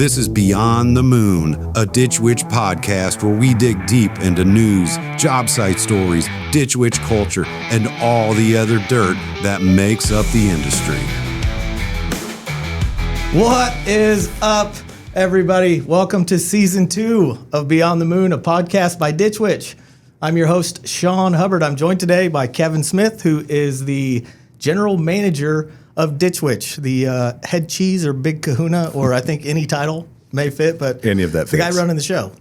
This is Beyond the Moon, a Ditch Witch podcast where we dig deep into news, job site stories, Ditch Witch culture, and all the other dirt that makes up the industry. What is up, everybody? Welcome to Season 2 of Beyond the Moon, a podcast by Ditch Witch. I'm your host, Sean Hubbard. I'm joined today by Kevin Smith, who is the general manager of Ditch Witch, the head cheese or big kahuna, or I think any title may fit, but any of that the fits. guy running the show.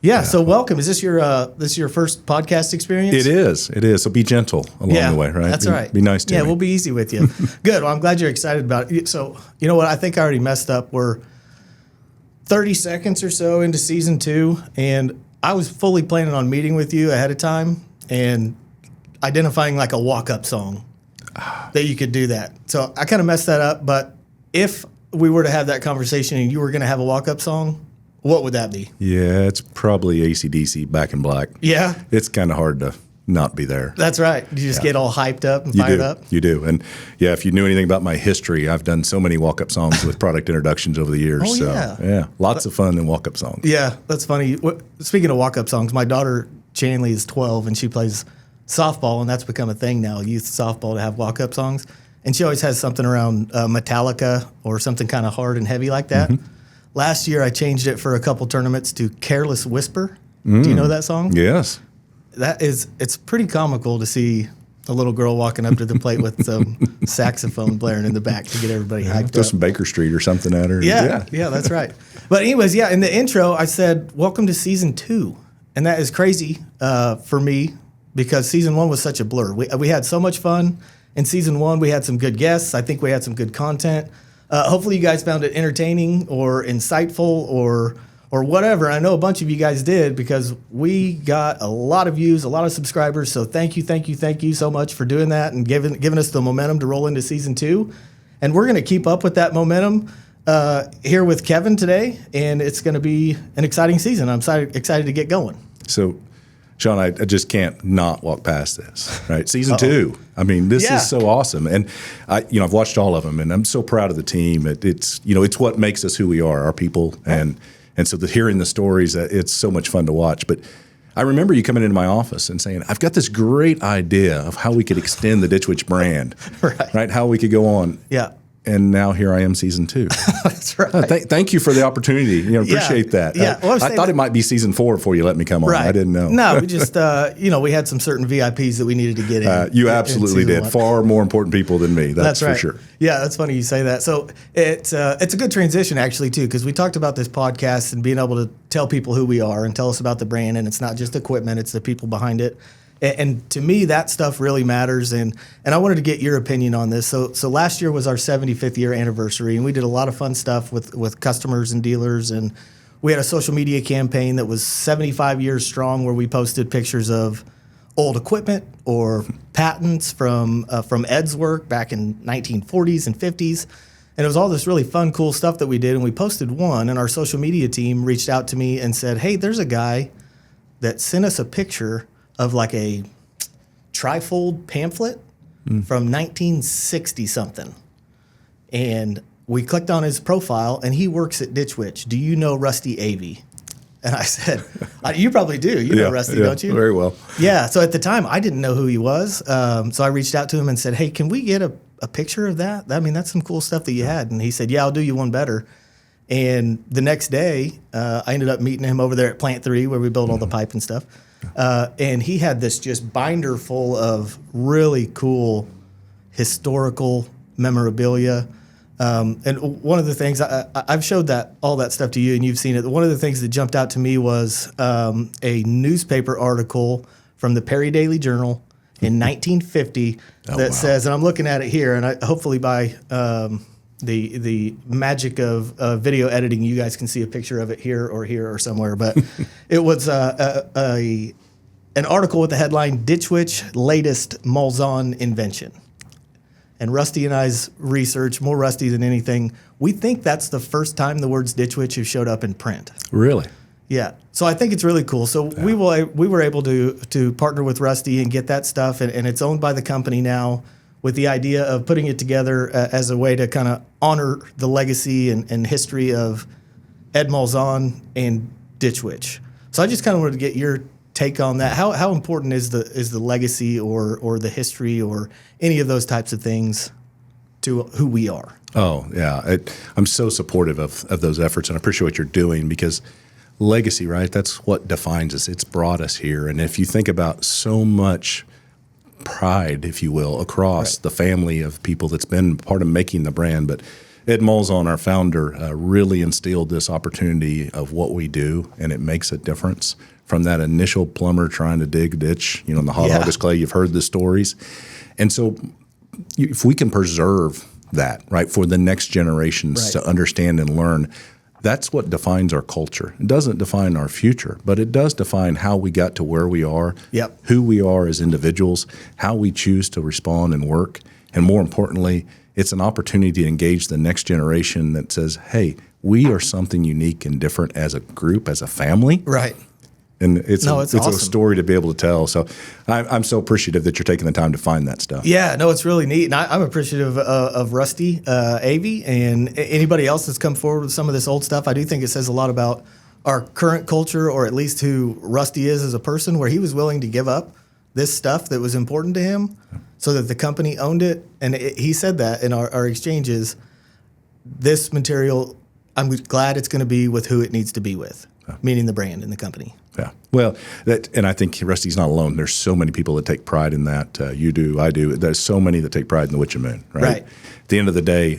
Yeah. So welcome. Is this your first podcast experience? It is. So be gentle along the way, right? That's right. Be nice to me. Yeah, we'll be easy with you. Good. Well, I'm glad you're excited about it. So, you know what? I think I already messed up. We're 30 seconds or so into Season 2, and I was fully planning on meeting with you ahead of time and identifying like a walk-up song that you could do that. So I kind of messed that up, but if we were to have that conversation and you were going to have a walk-up song, what would that be? Yeah, it's probably AC/DC, Back in Black. Yeah? It's kind of hard to not be there. That's right. You just get all hyped up and fired up? You do. And yeah, if you knew anything about my history, I've done so many walk-up songs with product introductions over the years. Oh, so, yeah. Lots of fun in walk-up songs. Yeah, that's funny. Speaking of walk-up songs, my daughter, Chanley, is 12, and she plays softball, and that's become a thing now, youth softball, to have walk-up songs. And she always has something around Metallica or something kind of hard and heavy like that. Mm-hmm. Last year, I changed it for a couple tournaments to Careless Whisper. Do you know that song? Yes. It's pretty comical to see a little girl walking up to the plate with some saxophone blaring in the back to get everybody hyped Throw up. some Baker Street or something at her. Yeah, that's right. But anyways, in the intro, I said, welcome to Season 2. And that is crazy for me because Season 1 was such a blur. We had so much fun. In Season 1, we had some good guests. I think we had some good content. Hopefully you guys found it entertaining or insightful or whatever. I know a bunch of you guys did because we got a lot of views, a lot of subscribers. So thank you so much for doing that and giving us the momentum to roll into Season 2. And we're going to keep up with that momentum here with Kevin today. And it's going to be an exciting season. I'm excited to get going. So, Sean, I just can't not walk past this, right? Season 2. I mean, this is so awesome. And I've watched all of them and I'm so proud of the team. It's what makes us who we are, our people. And so hearing the stories, it's so much fun to watch. But I remember you coming into my office and saying, I've got this great idea of how we could extend the Ditch Witch brand, right? How we could go on. Yeah. And now here I am, Season 2. That's right. Thank you for the opportunity. Appreciate that. Yeah. Well, I thought it might be Season 4 before you let me come on. Right. I didn't know. No, we just, we had some certain VIPs that we needed to get in. You absolutely did. 1. Far more important people than me. That's right. for sure. Yeah, that's funny you say that. So it's a good transition actually too, because we talked about this podcast and being able to tell people who we are and tell us about the brand, and it's not just equipment; it's the people behind it. And to me, that stuff really matters. And I wanted to get your opinion on this. So last year was our 75th year anniversary, and we did a lot of fun stuff with customers and dealers. And we had a social media campaign that was 75 years strong, where we posted pictures of old equipment or patents from Ed's work back in 1940s and 50s. And it was all this really fun, cool stuff that we did. And we posted one, and our social media team reached out to me and said, hey, there's a guy that sent us a picture of like a trifold pamphlet from 1960 something. And we clicked on his profile and he works at Ditch Witch. Do you know Rusty Avey? And I said, you probably do. You know Rusty, don't you? Very well. Yeah. So at the time I didn't know who he was. So I reached out to him and said, hey, can we get a picture of that? I mean, that's some cool stuff that you had. And he said, yeah, I'll do you one better. And the next day, I ended up meeting him over there at Plant 3 where we built all the pipe and stuff. And he had this just binder full of really cool historical memorabilia. And one of the things, I've showed all that stuff to you and you've seen it. One of the things that jumped out to me was a newspaper article from the Perry Daily Journal in 1950 says, and I'm looking at it here, and hopefully by the magic of video editing, you guys can see a picture of it here or somewhere. But it was an article with the headline, Ditch Witch Latest Malzahn Invention. And Rusty and I's research, more Rusty than anything, we think that's the first time the words Ditch Witch have showed up in print. Really? Yeah. So I think it's really cool. So we were able to partner with Rusty and get that stuff, and it's owned by the company now. with the idea of putting it together as a way to kind of honor the legacy and history of Ed Malzahn and Ditch Witch. So I just kind of wanted to get your take on that. How important is the legacy or the history or any of those types of things to who we are? Oh, yeah. I'm so supportive of those efforts, and I appreciate what you're doing, because legacy, right? That's what defines us. It's brought us here. And if you think about so much pride, if you will, across the family of people that's been part of making the brand, but Ed Malzahn, our founder, really instilled this opportunity of what we do, and it makes a difference. From that initial plumber trying to dig a ditch, in the hot August clay, you've heard the stories. And so if we can preserve that, right, for the next generations to understand and learn, that's what defines our culture. It doesn't define our future, but it does define how we got to where we are, who we are as individuals, how we choose to respond and work, and more importantly, it's an opportunity to engage the next generation that says, hey, we are something unique and different as a group, as a family. Right. And it's awesome. A story to be able to tell. So I'm so appreciative that you're taking the time to find that stuff. Yeah, no, it's really neat. And I'm appreciative of Rusty Avey and anybody else that's come forward with some of this old stuff. I do think it says a lot about our current culture, or at least who Rusty is as a person, where he was willing to give up this stuff that was important to him so that the company owned it. And he said that in our exchanges, this material, I'm glad it's going to be with who it needs to be with, meaning the brand and the company. Yeah. Well, and I think Rusty's not alone. There's so many people that take pride in that. You do, I do. There's so many that take pride in the Witch and Moon, right? At the end of the day,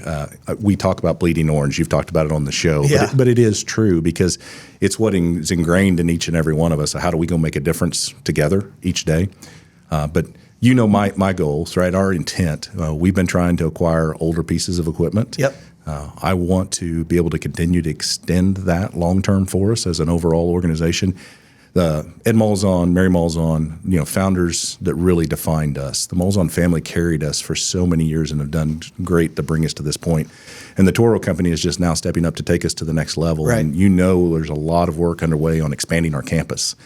we talk about bleeding orange. You've talked about it on the show. Yeah. But it is true, because it's what is ingrained in each and every one of us. How do we go make a difference together each day? But my goals, right? Our intent, we've been trying to acquire older pieces of equipment. Yep. I want to be able to continue to extend that long-term for us as an overall organization. Ed Malzahn, Mary Malzahn, founders that really defined us. The Malzahn family carried us for so many years and have done great to bring us to this point. And the Toro Company is just now stepping up to take us to the next level. Right. And there's a lot of work underway on expanding our campus.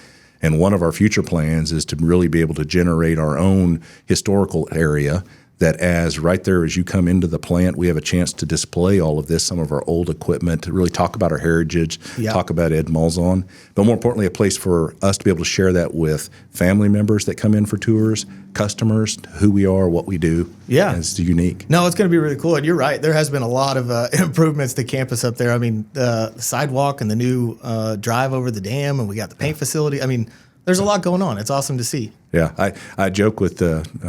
And one of our future plans is to really be able to generate our own historical area that right there as you come into the plant, we have a chance to display all of this, some of our old equipment, to really talk about our heritage, talk about Ed Malzahn, but more importantly, a place for us to be able to share that with family members that come in for tours, customers, who we are, what we do. Yeah. It's unique. No, it's going to be really cool. And you're right. There has been a lot of improvements to campus up there. I mean, the sidewalk and the new drive over the dam, and we got the paint facility. I mean, there's a lot going on. It's awesome to see. Yeah, I joke with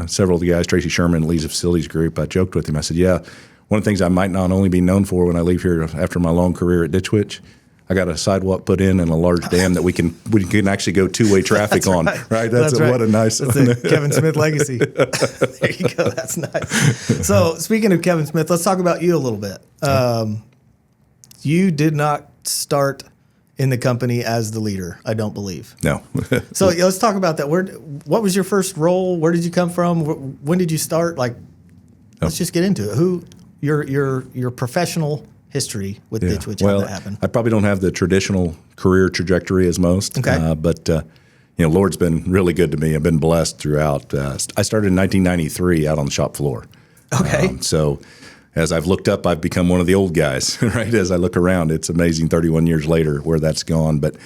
several of the guys, Tracy Sherman, leads the facilities group. I joked with him. I said, one of the things I might not only be known for when I leave here after my long career at Ditch Witch, I got a sidewalk put in and a large dam that we can actually go two-way traffic on. Right? That's right. What a nice. That's the Kevin Smith legacy. There you go. That's nice. So speaking of Kevin Smith, let's talk about you a little bit. You did not start in the company as the leader, I don't believe. No. So let's talk about that. What was your first role? Where did you come from? When did you start? Let's just get into it. Who your professional history with Ditch Witch? How that happened? I probably don't have the traditional career trajectory as most. Okay. But Lord's been really good to me. I've been blessed throughout. I started in 1993 out on the shop floor. Okay. So as I've looked up, I've become one of the old guys, right? As I look around, it's amazing 31 years later where that's gone. But,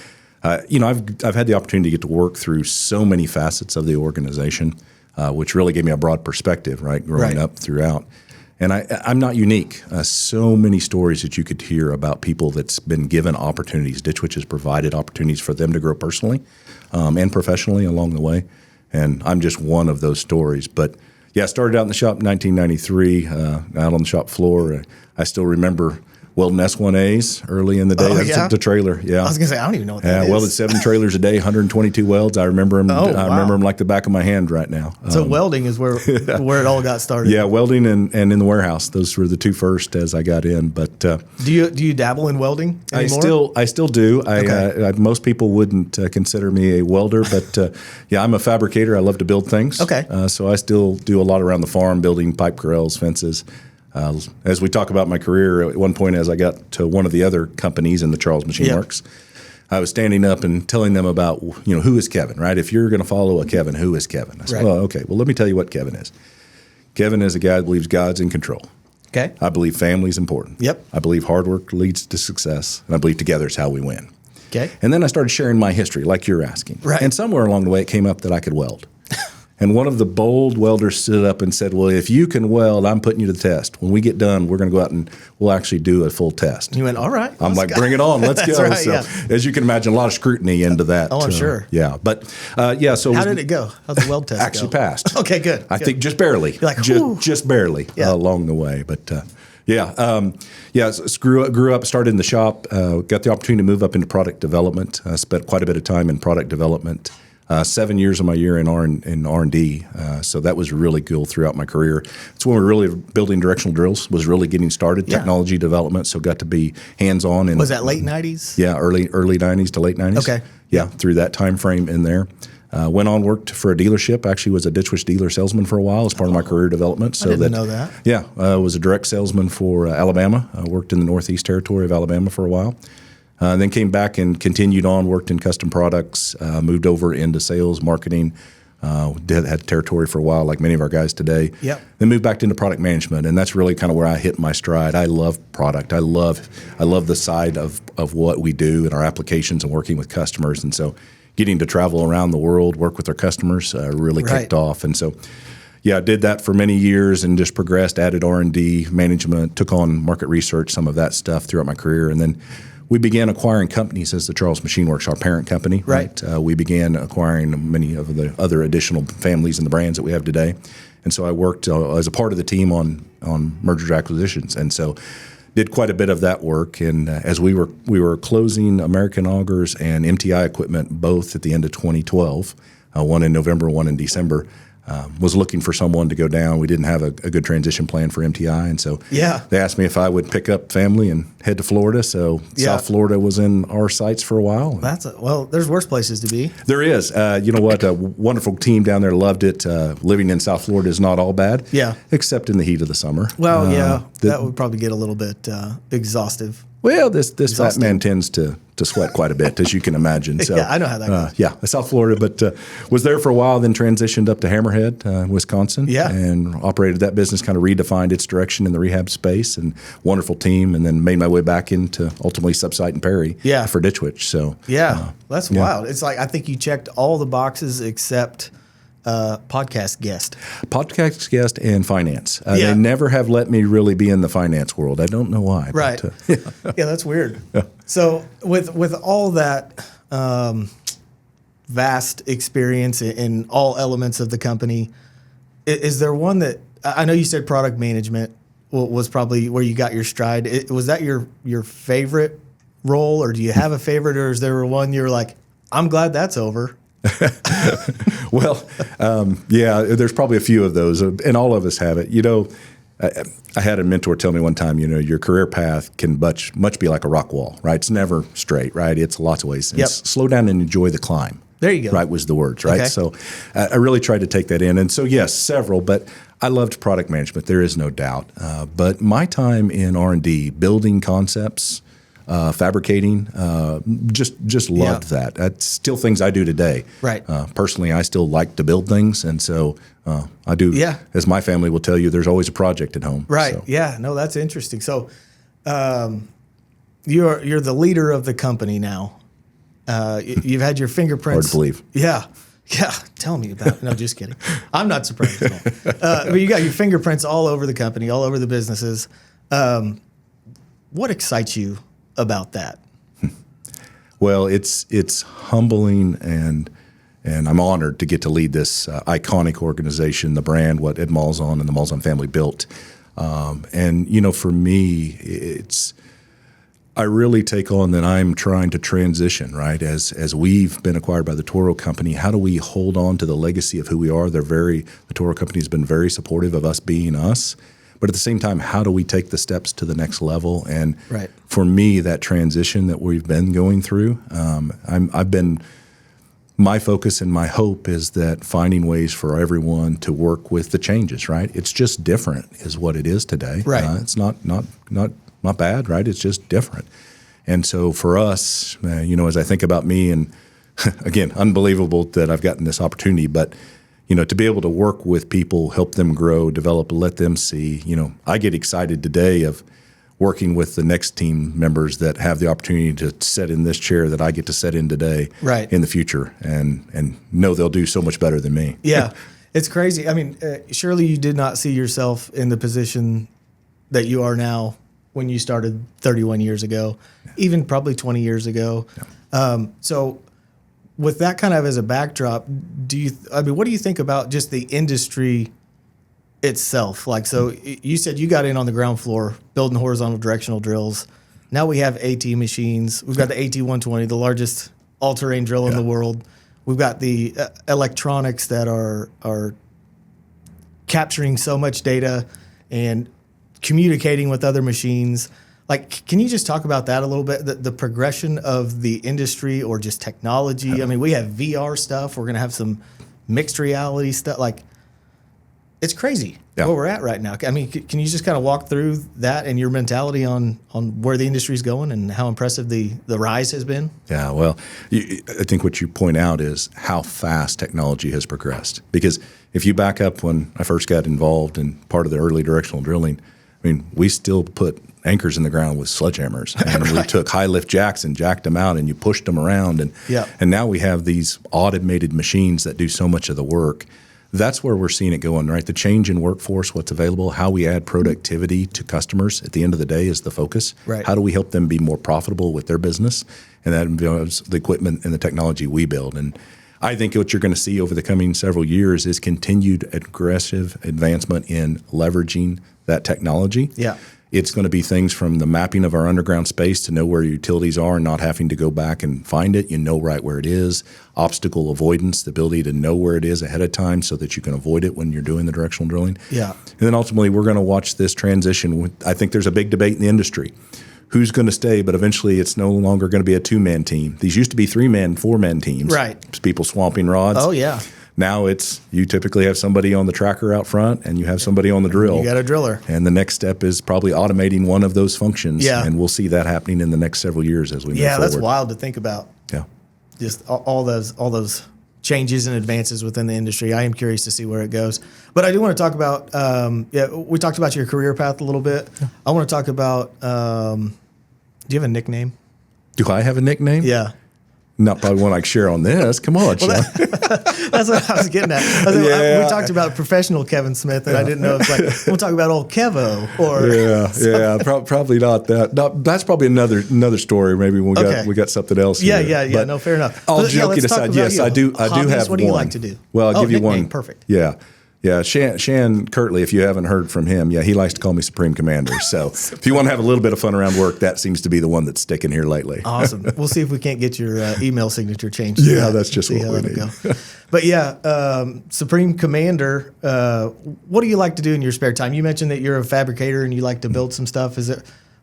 I've had the opportunity to get to work through so many facets of the organization, which really gave me a broad perspective, right, growing up throughout. And I'm not unique. So many stories that you could hear about people that's been given opportunities. Ditch Witch has provided opportunities for them to grow personally and professionally along the way. And I'm just one of those stories. But I started out in the shop in 1993, out on the shop floor. I still remember welding S1As early in the day. That's the trailer. Yeah. I was going to say, I don't even know what that is. Welded 7 trailers a day, 122 welds. I remember them. I remember them like the back of my hand right now. So welding is where it all got started. Yeah, welding and in the warehouse. Those were the two first as I got in. But do you dabble in welding anymore? I still do. Okay. Most people wouldn't consider me a welder, but I'm a fabricator. I love to build things. Okay. So I still do a lot around the farm, building pipe corrals, fences. As we talk about my career, at one point as I got to one of the other companies in the Charles Machine Works, I was standing up and telling them about, who is Kevin, right? If you're going to follow a Kevin, who is Kevin? I said, okay, well, let me tell you what Kevin is. Kevin is a guy that believes God's in control. Okay. I believe family is important. Yep. I believe hard work leads to success, and I believe together is how we win. Okay. And then I started sharing my history, like you're asking. Right. And somewhere along the way, it came up that I could weld. And one of the bold welders stood up and said, well, if you can weld, I'm putting you to the test. When we get done, we're going to go out and we'll actually do a full test. You went, all right. I'm like, bring it on. Let's go. Right, so yeah. as you can imagine, a lot of scrutiny into that. Oh, I'm sure. Yeah. But yeah. So how did it go? How'd the weld test actually go? passed. Okay, good. I think just barely. You're like, just barely along the way. But grew up, started in the shop, got the opportunity to move up into product development. Spent quite a bit of time in product development. 7 years of my year in R&D, so that was really cool throughout my career. It's when we were really building directional drills, was really getting started, technology development, so got to be hands-on. Was that late 90s? Yeah, early 90s to late 90s. Okay. Yeah, through that time frame in there. Went on, worked for a dealership, actually was a Ditch Witch dealer salesman for a while as part of my career development. So I didn't know that. Yeah, was a direct salesman for Alabama. Worked in the Northeast Territory of Alabama for a while. Then came back and continued on, worked in custom products, moved over into sales, marketing, had territory for a while like many of our guys today. Yep. Then moved back into product management, and that's really kind of where I hit my stride. I love product. I love the side of what we do and our applications and working with customers. And so getting to travel around the world, work with our customers really kicked off. And so I did that for many years and just progressed, added R&D, management, took on market research, some of that stuff throughout my career. And then we began acquiring companies as the Charles Machine Works, our parent company. Right. We began acquiring many of the other additional families and the brands that we have today. And so I worked as a part of the team on mergers and acquisitions. And so did quite a bit of that work. And as we were closing American Augers and MTI equipment both at the end of 2012, one in November, one in December, was looking for someone to go down. We didn't have a good transition plan for MTI, and so they asked me if I would pick up family and head to Florida. So South Florida was in our sights for a while. There's worse places to be. There is. You know what? A wonderful team down there. Loved it. Living in South Florida is not all bad. Yeah. Except in the heat of the summer. Well, that would probably get a little bit exhaustive. Well, this fat man tends to sweat quite a bit, as you can imagine. So, I know how that goes. South Florida, but was there for a while, then transitioned up to Hammerhead, Wisconsin, and operated that business, kind of redefined its direction in the rehab space, and wonderful team, and then made my way back into ultimately Subsite and Perry for Ditch Witch. So, that's wild. It's like I think you checked all the boxes except podcast guest and finance. They never have let me really be in the finance world. I don't know why. Right. But, that's weird. Yeah. So with all that vast experience in all elements of the company, is there one that I know you said product management was probably where you got your stride. Was that your favorite role, or do you have a favorite, or is there one you're like, I'm glad that's over? Well, there's probably a few of those, and all of us have it. You know, I had a mentor tell me one time, you know, your career path can much be like a rock wall, right? It's never straight, right? It's lots of ways. Slow down and enjoy the climb. There you go. Right, was the words, right? Okay. So I really tried to take that in. And so, yes, several, but I loved product management. There is no doubt. But my time in R&D, building concepts, fabricating, just loved that. That's still things I do today. Right. Personally, I still like to build things, and so I do. Yeah. As my family will tell you, there's always a project at home. Right. So. Yeah. No, that's interesting. So, you're the leader of the company now. You've had your fingerprints. Hard to believe. Yeah. Yeah. Tell me about it. No, just kidding. I'm not surprised at all. But you got your fingerprints all over the company, all over the businesses. What excites you about that? Well, it's humbling, and I'm honored to get to lead this iconic organization, the brand, what Ed Malzahn and the Malzahn family built. And, you know, for me, I really take on that I'm trying to transition, right? As we've been acquired by the Toro Company, how do we hold on to the legacy of who we are? The Toro Company has been very supportive of us being us. But at the same time, how do we take the steps to the next level? And for me, that transition that we've been going through, my focus and my hope is that finding ways for everyone to work with the changes, right? It's just different is what it is today. Right. It's not bad, right? It's just different. And so for us, you know, as I think about me, and again, unbelievable that I've gotten this opportunity, but to be able to work with people, help them grow, develop, let them see. I get excited today of working with the next team members that have the opportunity to sit in this chair that I get to sit in today, right, in the future, and know they'll do so much better than me. Yeah, it's crazy. I mean, surely you did not see yourself in the position that you are now when you started 31 years ago, even probably 20 years ago. Yeah. So with that kind of as a backdrop, what do you think about just the industry itself? Like, so you said you got in on the ground floor building horizontal directional drills. Now we have AT machines. We've got the AT120, the largest all-terrain drill in the world. We've got the electronics that are capturing so much data and communicating with other machines. Like, can you just talk about that a little bit, the progression of the industry or just technology? I mean, we have VR stuff. We're going to have some mixed reality stuff. Like, it's crazy where we're at right now. I mean, can you just kind of walk through that and your mentality on where the industry is going and how impressive the rise has been? Yeah, well, I think what you point out is how fast technology has progressed. Because if you back up when I first got involved in part of the early directional drilling, I mean, we still put anchors in the ground with sledgehammers, and we took high lift jacks and jacked them out, and you pushed them around, and now we have these automated machines that do so much of the work. That's where we're seeing it going, right? The change in workforce, what's available, how we add productivity to customers at the end of the day is the focus. Right. How do we help them be more profitable with their business? And that involves the equipment and the technology we build. And I think what you're going to see over the coming several years is continued aggressive advancement in leveraging that technology. Yeah. It's going to be things from the mapping of our underground space to know where your utilities are and not having to go back and find it. You know right where it is. Obstacle avoidance, the ability to know where it is ahead of time so that you can avoid it when you're doing the directional drilling. Yeah. And then ultimately, we're going to watch this transition. I think there's a big debate in the industry. Who's going to stay? But eventually, it's no longer going to be a two-man team. These used to be three-man, four-man teams. Right. People swamping rods. Oh, yeah. Now it's you typically have somebody on the tracker out front and you have somebody on the drill. You got a driller. And the next step is probably automating one of those functions. Yeah. And we'll see that happening in the next several years as we move forward. Yeah, that's wild to think about. Yeah. Just all those changes and advances within the industry. I am curious to see where it goes. But I do want to talk about, we talked about your career path a little bit. Yeah. I want to talk about, do you have a nickname? Do I have a nickname? Yeah. Not probably one I can share on this. Come on, Sean. That's what I was getting at. We talked about professional Kevin Smith, and I didn't know if we'll talk about old Kevo or probably not that. No, that's probably another story. Maybe we got something else. Yeah. No, fair enough. All joking aside, yes, I do have one. What do you like to do? Well, I'll give you one. Perfect. Yeah. Yeah, Shan Kirtley, if you haven't heard from him, he likes to call me Supreme Commander. So if you want to have a little bit of fun around work, that seems to be the one that's sticking here lately. Awesome. We'll see if we can't get your email signature changed. Yeah, that's just what we need. But Supreme Commander, what do you like to do in your spare time? You mentioned that you're a fabricator and you like to build some stuff.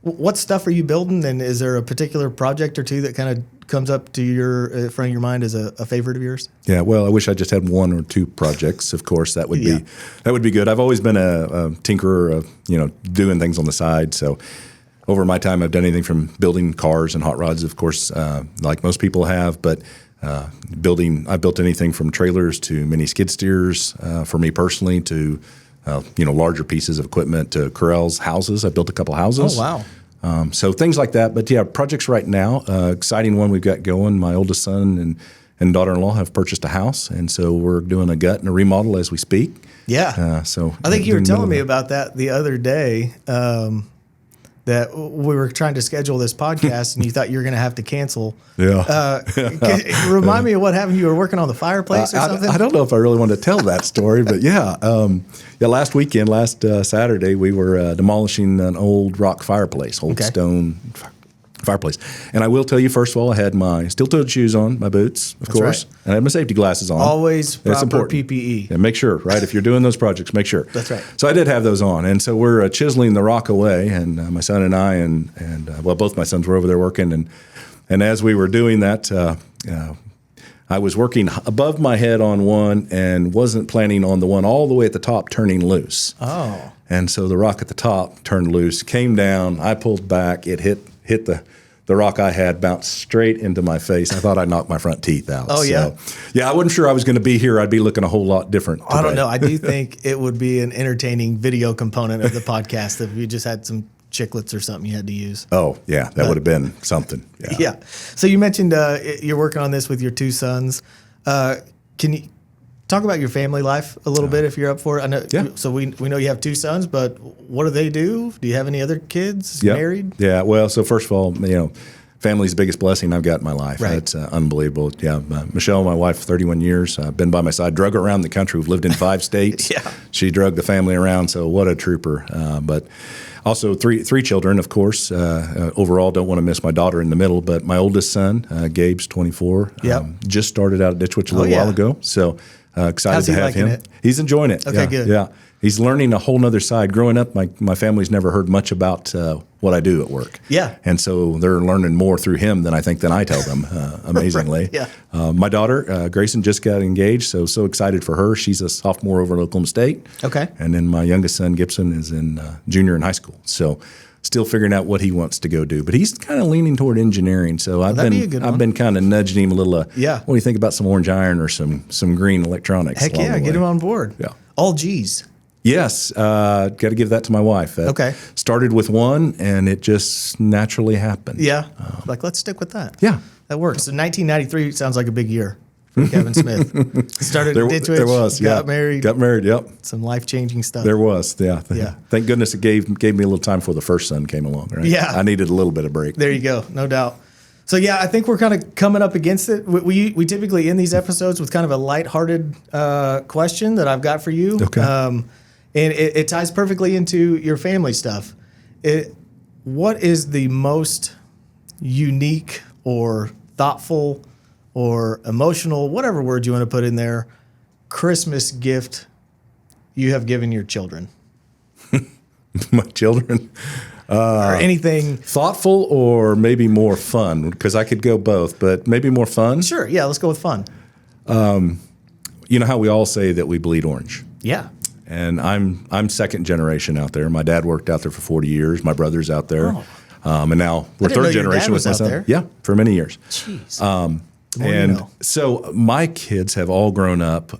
What stuff are you building, and is there a particular project or two that kind of comes up to your front of your mind as a favorite of yours? Yeah, well, I wish I just had one or two projects. Of course, that would be good. I've always been a tinkerer of doing things on the side. So over my time, I've done anything from building cars and hot rods, of course, like most people have. But I've built anything from trailers to mini skid steers for me personally to larger pieces of equipment to corrals, houses. I built a couple houses. Oh, wow. So things like that. But projects right now, exciting one we've got going. My oldest son and daughter-in-law have purchased a house, and so we're doing a gut and a remodel as we speak. Yeah. So I think you were telling me about that the other day, that we were trying to schedule this podcast and you thought you were going to have to cancel. Yeah. Remind me of what happened. You were working on the fireplace or something? I don't know if I really want to tell that story, but last weekend, Saturday, we were demolishing an old rock fireplace, stone fireplace. And I will tell you, first of all, I had my steel-toed shoes on, my boots, of course, and I had my safety glasses on. Always proper PPE. And make sure, right? If you're doing those projects, make sure. That's right. So I did have those on. And so we're chiseling the rock away, and my son and I, and both my sons were over there working. And as we were doing that, I was working above my head on one and wasn't planning on the one all the way at the top turning loose. Oh. And so the rock at the top turned loose, came down, I pulled back, it hit the the rock I had bounced straight into my face. I thought I knocked my front teeth out. Oh, yeah? Yeah, I wasn't sure I was going to be here. I'd be looking a whole lot different today. I don't know. I do think it would be an entertaining video component of the podcast if you just had some chiclets or something you had to use. Oh, yeah. That would have been something. Yeah. So you mentioned you're working on this with your 2 sons. Can you talk about your family life a little bit if you're up for it? I know. Yeah. So we know you have 2 sons, but what do they do? Do you have any other kids? Yep. Married? Yeah. Well, so first of all, family's the biggest blessing I've got in my life. Right. It's unbelievable. Yeah. Michelle, my wife, 31 years, been by my side, drug her around the country. We've lived in 5 states. Yeah. She drug the family around. So what a trooper. But also three children, of course. Overall, don't want to miss my daughter in the middle, but my oldest son, Gabe's 24, Yep. just started out at Ditch Witch a little while ago. So excited How's to he have liking him. it? He's enjoying it. Okay, good. Yeah. He's learning a whole nother side. Growing up, my family's never heard much about what I do at work. Yeah. And so they're learning more through him than I tell them, amazingly. Right, yeah. My daughter, Grayson, just got engaged, so excited for her. She's a sophomore over at Oklahoma State. Okay. And then my youngest son, Gibson, is in junior in high school. So still figuring out what he wants to go do. But he's kind of leaning toward engineering. So I've been kind of nudging him a little. Yeah. What do you think about some orange iron or some green electronics? Heck yeah, get him on board. Yeah. All G's. Yes, got to give that to my wife. Okay. Started with one, and it just naturally happened. Yeah. Let's stick with that. Yeah. That works. So 1993 sounds like a big year for Kevin Smith. Started at Ditch Witch. There was, got married. Got married, yep. Some life-changing stuff. There was, yeah. Yeah. Thank goodness it gave me a little time before the first son came along, right? Yeah. I needed a little bit of break. There you go, no doubt. So yeah, I think we're kind of coming up against it. We typically end these episodes with kind of a lighthearted question that I've got for you. Okay. And it ties perfectly into your family stuff. What is the most unique or thoughtful or emotional, whatever word you want to put in there, Christmas gift you have given your children? My children? Or anything. Thoughtful or maybe more fun? Because I could go both, but maybe more fun? Sure, yeah, let's go with fun. You know how we all say that we bleed orange? Yeah. And I'm second generation out there. My dad worked out there for 40 years. My brother's out there. And now we're third generation with my son. There. Yeah, for many years. Jeez. So my kids have all grown up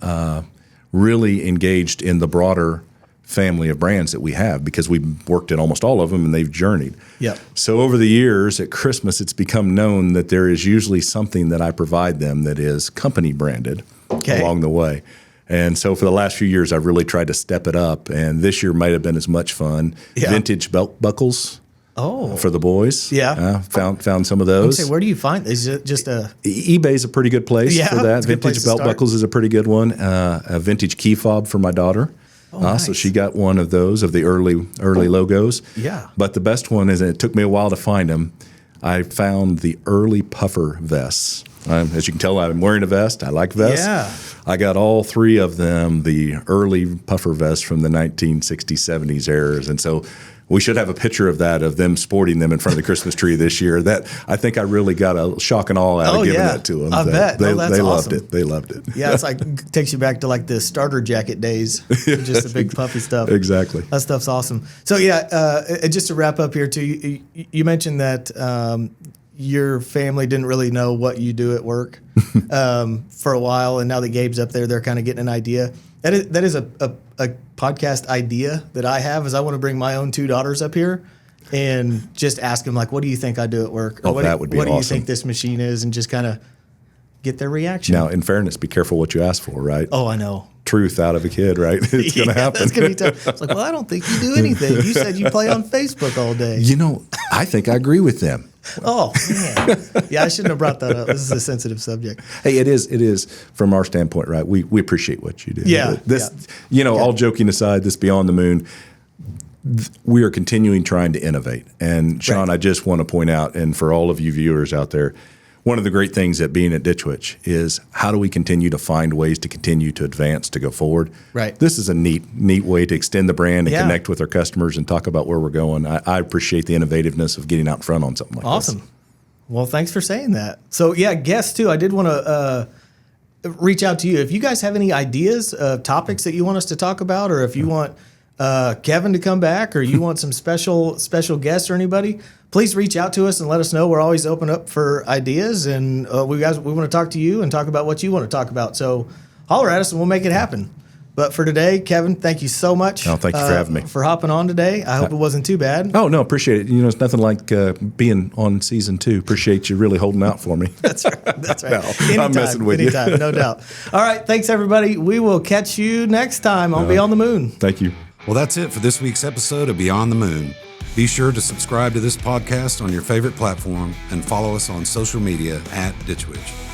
really engaged in the broader family of brands that we have because we've worked at almost all of them and they've journeyed. Yep. So over the years at Christmas, it's become known that there is usually something that I provide them that is company branded along the way. And so for the last few years, I've really tried to step it up. And this year might have been as much fun. Yeah. Vintage belt buckles for the boys. Yeah. Found some of those. Say, where do you find? Is it just a... eBay's a pretty good place for that. Vintage belt buckles is a pretty good one. A vintage key fob for my daughter. Nice. So she got one of those of the early logos. Yeah. But the best one is, and it took me a while to find them, I found the early puffer vests. As you can tell, I'm wearing a vest. I like vests. Yeah. I got all 3 of them, the early puffer vests from the 1960s, 70s eras. And so we should have a picture of that, of them sporting them in front of the Christmas tree this year. That I think I really got a shock and awe out of giving that to them. I bet. They awesome. loved it. They loved it. Yeah, it's like takes you back to like the starter jacket days, just the big puffy stuff. Exactly. That stuff's awesome. So yeah, just to wrap up here too, you mentioned that your family didn't really know what you do at work for a while, and now that Gabe's up there, they're kind of getting an idea. That is a podcast idea that I have. Is I want to bring my own 2 daughters up here and just ask them, like, what do you think I do at work? Or that would be what awesome. do you think this machine is? And just kind of get their reaction. Now, in fairness, be careful what you ask for, right? Oh, I know. Truth out of a kid, right? It's going to happen. That's going to be tough. It's like, well, I don't think you do anything. You said you play on Facebook all day. I think I agree with them. Oh, man. Yeah, I shouldn't have brought that up. This is a sensitive subject. Hey, it is from our standpoint, right? We appreciate what you do. Yeah. All joking aside, this Beyond the Moon, we are continuing trying to innovate. And Sean, I just want to point out, and for all of you viewers out there, one of the great things at being at Ditch Witch is how do we continue to find ways to continue to advance, to go forward. Right. This is a neat way to extend the brand and connect with our customers and talk about where we're going. I appreciate the innovativeness of getting out in front on something like this. Awesome. Well, thanks for saying that. So yeah, guests too, I did want to reach out to you. If you guys have any ideas of topics that you want us to talk about, or if you want Kevin to come back, or you want some special guests or anybody, please reach out to us and let us know. We're always open up for ideas, and we want to talk to you and talk about what you want to talk about. So holler at us and we'll make it happen. But for today, Kevin, thank you so much. Oh, thank you for having me. For hopping on today. I hope it wasn't too bad. Oh, no, appreciate it. It's nothing like being on season 2. Appreciate you really holding out for me. That's right. That's right. No, I'm messing with you. No doubt. All right. Thanks, everybody. We will catch you next time on Beyond the Moon. Thank you. Well, that's it for this week's episode of Beyond the Moon. Be sure to subscribe to this podcast on your favorite platform and follow us on social media @Ditchwitch.